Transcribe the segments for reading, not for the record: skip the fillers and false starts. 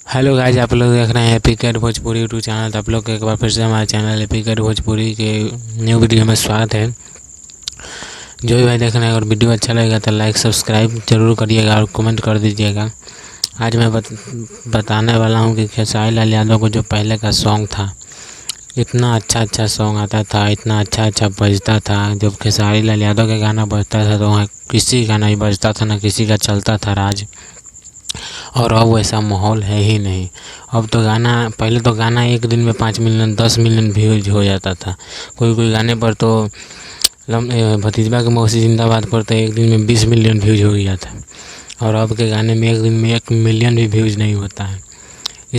Hello guys, आप लोग देख रहे हैं AP Cat Bhojpuri YouTube channel. तो आप लोग को एक बार फिर से हमारे चैनल एपी कैट भोजपुरी के न्यू वीडियो में स्वागत है। जो भी भाई देख रहे हैं, अगर वीडियो अच्छा लगेगा तो लाइक सब्सक्राइब जरूर करिएगा और कमेंट कर दीजिएगा। आज मैं बताने वाला हूं कि खेसारी लाल यादव को जो पहले का सॉन्ग था, इतना अच्छा सॉन्ग आता था, इतना अच्छा बजता था। जब खेसारी लाल यादव का गाना बजता था तो वहाँ किसी का नहीं बजता था, ना किसी का चलता था राज। और अब वैसा माहौल है ही नहीं। अब तो गाना, पहले तो गाना एक दिन में 5 मिलियन 10 मिलियन व्यूज हो जाता था। कोई गाने पर तो भतीजबा के मौसी जिंदाबाद पर तो एक दिन में 20 मिलियन व्यूज हो गया था। और अब के गाने में एक दिन में 1 मिलियन भी व्यूज नहीं होता है। ये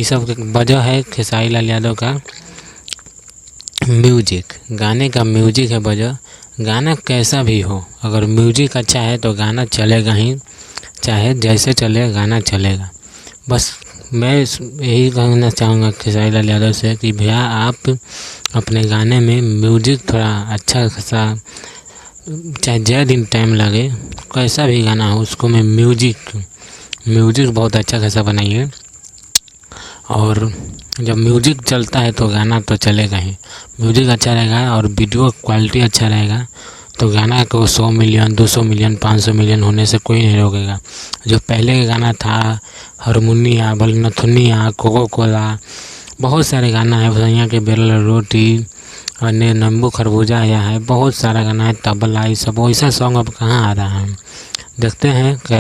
सब वजह है खेसारी लाल यादव का म्यूजिक। गाने का म्यूजिक है वजह। गाना कैसा भी हो, अगर म्यूजिक अच्छा है तो गाना चलेगा ही, चाहे जैसे चले गाना चलेगा। बस मैं यही कहना चाहूँगा खेसारी लाल यादव से कि भैया आप अपने गाने में म्यूजिक थोड़ा अच्छा खासा, चाहे जय दिन टाइम लगे, कैसा भी गाना हो उसको में म्यूजिक बहुत अच्छा खासा बनाइए। और जब म्यूजिक चलता है तो गाना तो चलेगा ही। म्यूजिक अच्छा रहेगा और वीडियो क्वालिटी अच्छा रहेगा तो गाना को 100 मिलियन 200 मिलियन 500 मिलियन होने से कोई नहीं रोकेगा। जो पहले का गाना था, हारमोनिया, नथुनिया, कोको कोला, बहुत सारे गाना है, भैया के बेल रोटी, अन्य नींबू खरबूजा आया है, बहुत सारा गाना है, तबला, ये सब वैसा सॉन्ग अब कहाँ आ रहा है। देखते हैं क्या